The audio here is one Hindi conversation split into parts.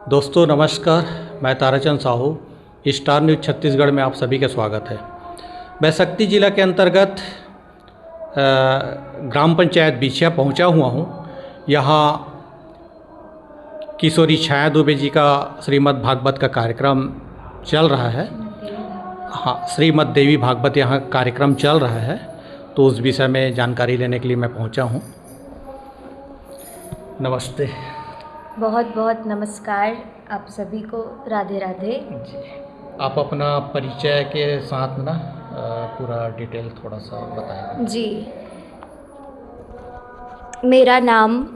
दोस्तों नमस्कार, मैं ताराचंद साहू, स्टार न्यूज़ छत्तीसगढ़ में आप सभी का स्वागत है। मैं शक्ति जिला के अंतर्गत ग्राम पंचायत बिछिया पहुंचा हुआ हूं। यहां किशोरी छाया दुबे जी का श्रीमद् भागवत का कार्यक्रम चल रहा है। हाँ, श्रीमद् देवी भागवत यहाँ कार्यक्रम चल रहा है, तो उस विषय में जानकारी लेने के लिए मैं पहुंचा हूं। नमस्ते। बहुत बहुत नमस्कार आप सभी को, राधे राधे। आप अपना परिचय के साथ ना पूरा डिटेल थोड़ा सा बताएं। जी, मेरा नाम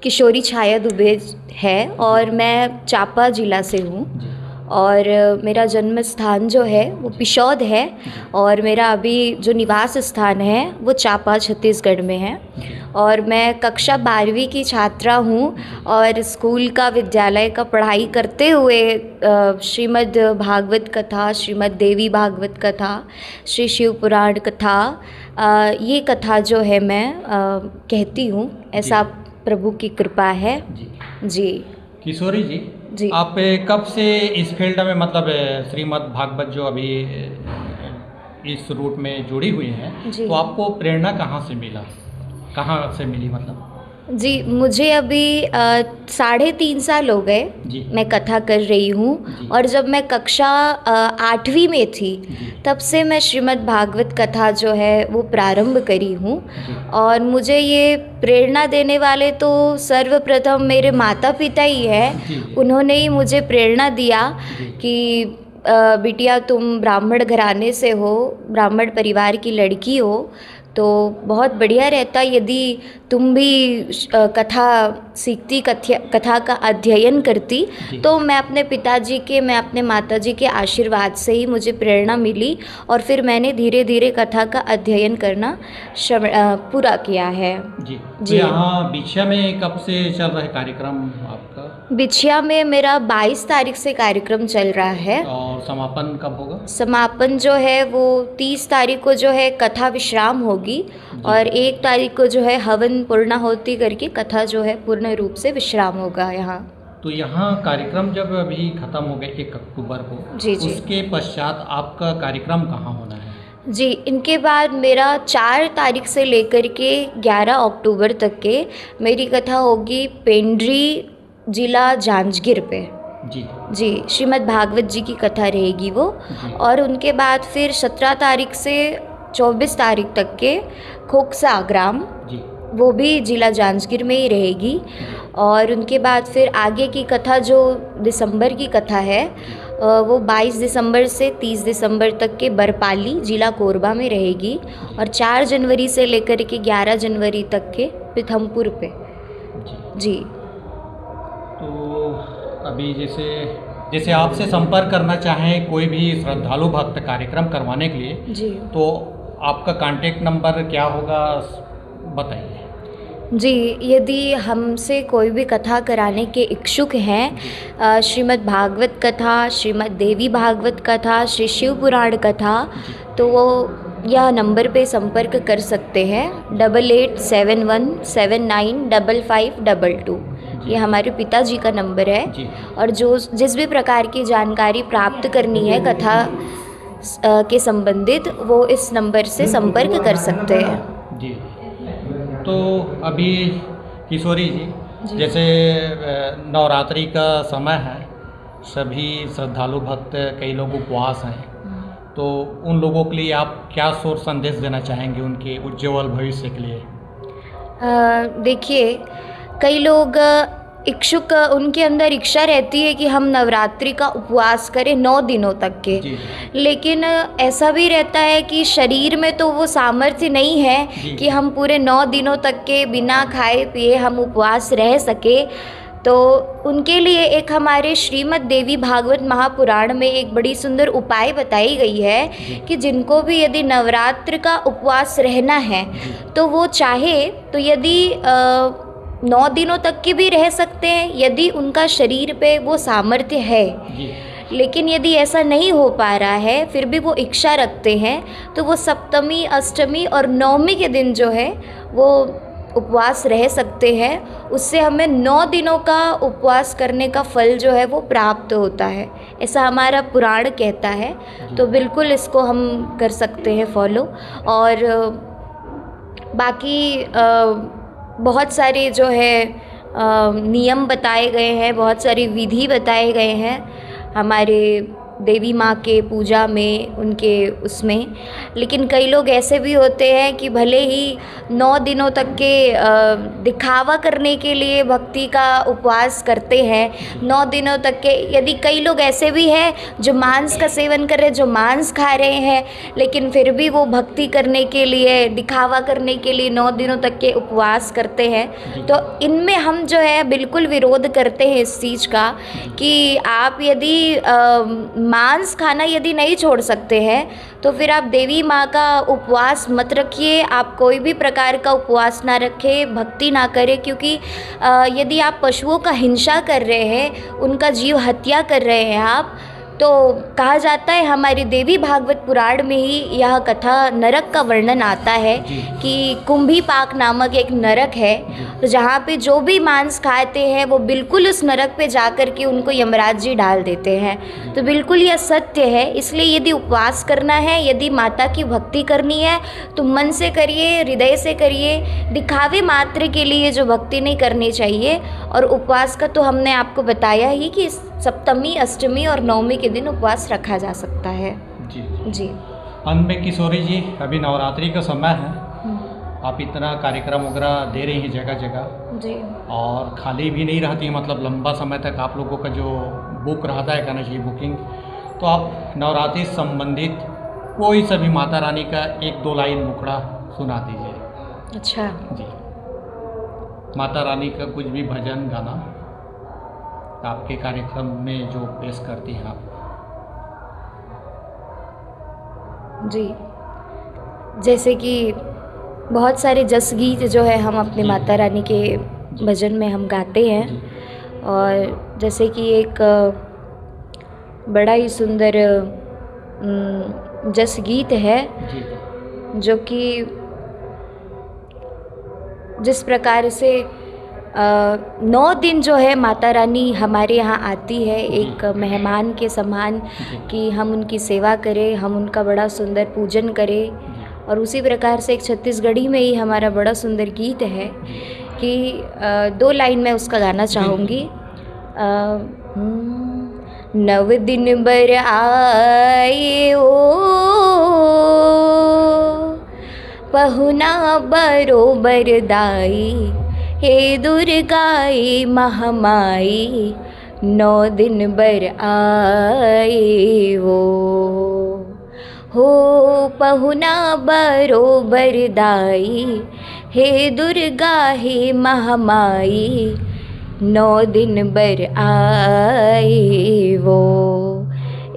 किशोरी छाया दुबे है और मैं चापा ज़िला से हूँ। और मेरा जन्म स्थान जो है वो पिशौद है और मेरा अभी जो निवास स्थान है वो चापा छत्तीसगढ़ में है। और मैं कक्षा 12वीं की छात्रा हूँ और स्कूल का विद्यालय का पढ़ाई करते हुए श्रीमद् भागवत कथा, श्रीमद् देवी भागवत कथा, श्री शिव पुराण कथा, ये कथा जो है मैं कहती हूँ। ऐसा प्रभु की कृपा है जी। किशोरी जी, आप कब से इस फील्ड में, मतलब श्रीमद् भागवत जो अभी इस रूट में जुड़ी हुई हैं, तो आपको प्रेरणा कहाँ से मिला, कहाँ से मिली मतलब? जी, मुझे अभी 3.5 साल हो गए मैं कथा कर रही हूँ। और जब मैं कक्षा 8वीं में थी तब से मैं श्रीमद् भागवत कथा जो है वो प्रारंभ करी हूँ। और मुझे ये प्रेरणा देने वाले तो सर्वप्रथम मेरे माता पिता ही हैं। उन्होंने ही मुझे प्रेरणा दिया कि बिटिया तुम ब्राह्मण घराने से हो, ब्राह्मण परिवार की लड़की हो, तो बहुत बढ़िया रहता यदि तुम भी कथा सीखती, कथा का अध्ययन करती। तो मैं अपने पिताजी के, मैं अपने माताजी के आशीर्वाद से ही मुझे प्रेरणा मिली और फिर मैंने धीरे धीरे कथा का अध्ययन करना पूरा किया है। जी। तो यहाँ बिछिया में कब से चल रहा है कार्यक्रम आपका? बिछिया में मेरा 22 तारीख से कार्यक्रम चल रहा है। और समापन कब होगा? समापन जो है वो 30 तारीख को जो है कथा विश्राम होगी और 1 तारीख को जो है हवन पूर्णाहुति करके कथा जो है पूर्ण रूप से विश्राम होगा यहाँ। तो यहाँ कार्यक्रम जब अभी ख़त्म हो गए 1 अक्टूबर को, जी, उसके पश्चात आपका कार्यक्रम कहाँ होना है? जी, इनके बाद मेरा 4 तारीख से लेकर के 11 अक्टूबर तक के मेरी कथा होगी पेंड्री जिला जांजगीर पे। जी, श्रीमद् भागवत जी की कथा रहेगी वो। और उनके बाद फिर 17 तारीख से 24 तारीख तक के खोकसा ग्राम, वो भी जिला जांजगीर में ही रहेगी। और उनके बाद फिर आगे की कथा जो दिसंबर की कथा है वो 22 दिसंबर से 30 दिसंबर तक के बरपाली जिला कोरबा में रहेगी। और 4 जनवरी से लेकर के 11 जनवरी तक के पिथमपुर पे। जी। तो अभी जैसे आपसे संपर्क करना चाहें कोई भी श्रद्धालु भक्त कार्यक्रम करवाने के लिए, तो आपका कांटेक्ट नंबर क्या होगा, बताइए। जी, यदि हमसे कोई भी कथा कराने के इच्छुक हैं, श्रीमद् भागवत कथा, श्रीमद् देवी भागवत कथा, श्री शिव पुराण कथा, तो वो यह नंबर पे संपर्क कर सकते हैं 8871795522। ये हमारे पिताजी का नंबर है। और जिस भी प्रकार की जानकारी प्राप्त करनी है कथा के संबंधित, वो इस नंबर से संपर्क कर सकते हैं। जी। तो अभी किशोरी जी, जैसे नवरात्रि का समय है, सभी श्रद्धालु भक्त, कई लोग उपवास हैं, तो उन लोगों के लिए आप क्या संदेश देना चाहेंगे उनके उज्ज्वल भविष्य के लिए? देखिए, कई लोग इच्छुक, उनके अंदर इच्छा रहती है कि हम नवरात्रि का उपवास करें 9 दिनों तक के। लेकिन ऐसा भी रहता है कि शरीर में तो वो सामर्थ्य नहीं है कि हम पूरे 9 दिनों तक के बिना खाए पिए हम उपवास रह सके। तो उनके लिए एक हमारे श्रीमद् देवी भागवत महापुराण में एक बड़ी सुंदर उपाय बताई गई है कि जिनको भी यदि नवरात्र का उपवास रहना है तो वो चाहे तो यदि 9 दिनों तक के भी रह सकते हैं, यदि उनका शरीर पे वो सामर्थ्य है। लेकिन यदि ऐसा नहीं हो पा रहा है, फिर भी वो इच्छा रखते हैं, तो वो सप्तमी, अष्टमी और नवमी के दिन जो है वो उपवास रह सकते हैं, उससे हमें 9 दिनों का उपवास करने का फल जो है वो प्राप्त होता है, ऐसा हमारा पुराण कहता है। तो बिल्कुल इसको हम कर सकते हैं फॉलो। और बाकी बहुत सारे जो है नियम बताए गए हैं, बहुत सारी विधि बताए गए हैं हमारे देवी माँ के पूजा में, उनके उसमें। लेकिन कई लोग ऐसे भी होते हैं कि भले ही 9 दिनों तक के दिखावा करने के लिए भक्ति का उपवास करते हैं, 9 दिनों तक के। यदि कई लोग ऐसे भी हैं जो मांस का सेवन कर रहे हैं, जो मांस खा रहे हैं, लेकिन फिर भी वो भक्ति करने के लिए, दिखावा करने के लिए 9 दिनों तक के उपवास करते हैं। तो इनमें हम जो है बिल्कुल विरोध करते हैं इस चीज़ का कि आप यदि मांस खाना यदि नहीं छोड़ सकते हैं तो फिर आप देवी माँ का उपवास मत रखिए, आप कोई भी प्रकार का उपवास ना रखें, भक्ति ना करें। क्योंकि यदि आप पशुओं का हिंसा कर रहे हैं, उनका जीव हत्या कर रहे हैं आप, तो कहा जाता है हमारी देवी भागवत पुराण में ही यह कथा, नरक का वर्णन आता है कि कुंभीपाक नामक एक नरक है, तो जहाँ पे जो भी मांस खाते हैं वो बिल्कुल उस नरक पे जाकर के उनको यमराज जी डाल देते हैं। तो बिल्कुल यह सत्य है। इसलिए यदि उपवास करना है, यदि माता की भक्ति करनी है तो मन से करिए, हृदय से करिए, दिखावे मात्र के लिए जो भक्ति नहीं करनी चाहिए। और उपवास का तो हमने आपको बताया ही कि सप्तमी, अष्टमी और नवमी के दिन उपवास रखा जा सकता है। जी। अंत में किशोरी जी, अभी नवरात्रि का समय है, आप इतना कार्यक्रम वगैरह दे रही हैं जगह जगह जी, और खाली भी नहीं रहती, मतलब लंबा समय तक आप लोगों का जो बुक रहता है, कहना चाहिए बुकिंग, तो आप नवरात्रि संबंधित कोई सा भी माता रानी का 1-2 लाइन मुखड़ा सुना दीजिए। अच्छा जी, माता रानी का कुछ भी भजन गाना आपके कार्यक्रम में जो पेश करती हैं आप। जी, जैसे कि बहुत सारे जस गीत जो है हम अपने माता रानी के भजन में हम गाते हैं, और जैसे कि एक बड़ा ही सुंदर जस गीत है जो कि जिस प्रकार से 9 दिन जो है माता रानी हमारे यहाँ आती है एक मेहमान के समान, कि हम उनकी सेवा करें, हम उनका बड़ा सुंदर पूजन करें। और उसी प्रकार से एक छत्तीसगढ़ी में ही हमारा बड़ा सुंदर गीत है कि 2 लाइन मैं उसका गाना चाहूँगी। 9 दिन बर आए ओ पहुना बरोबर दाई, हे दुर्गाई महामाई 9 दिन बर आए हो पहुना बरोबर दाई, हे दुर्गा हे महामाई 9 दिन बर आए वो।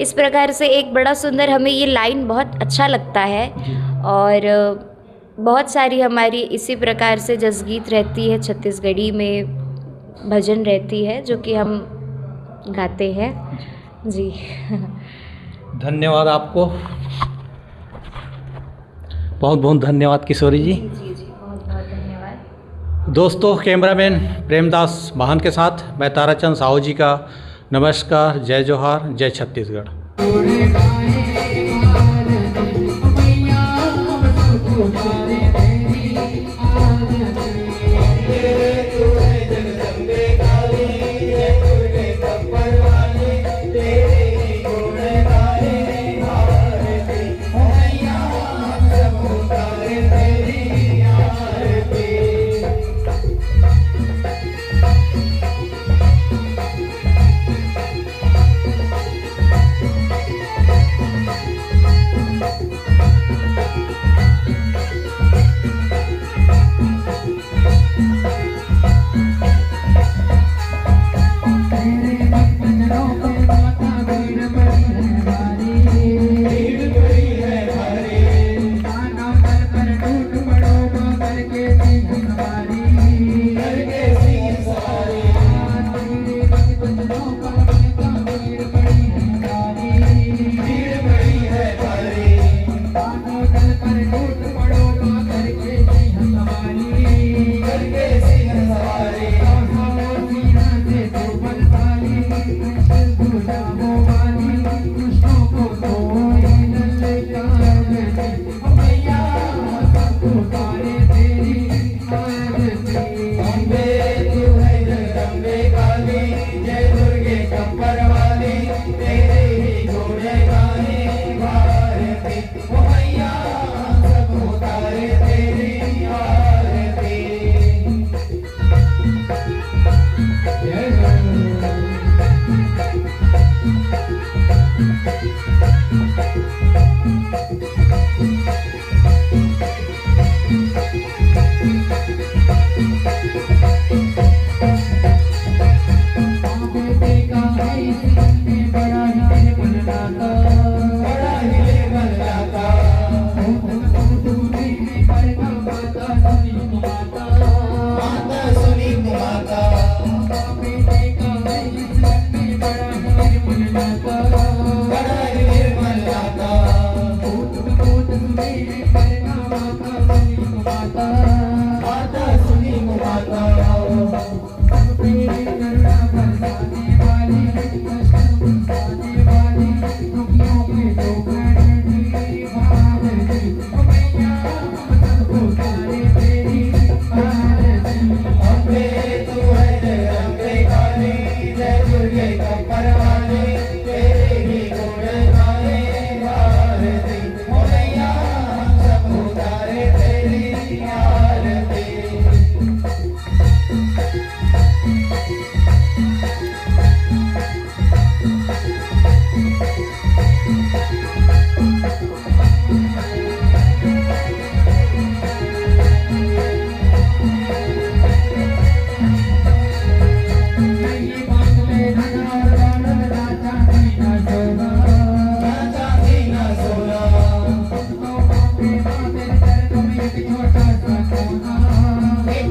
इस प्रकार से एक बड़ा सुंदर, हमें ये लाइन बहुत अच्छा लगता है। और बहुत सारी हमारी इसी प्रकार से जसगीत रहती है, छत्तीसगढ़ी में भजन रहती है जो कि हम गाते हैं। जी धन्यवाद आपको, बहुत बहुत धन्यवाद किशोरी जी। जी बहुत बहुत धन्यवाद। दोस्तों, कैमरामैन प्रेमदास महान के साथ मैं ताराचंद साहू जी का नमस्कार, जय जोहार, जय छत्तीसगढ़।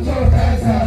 छोटा सा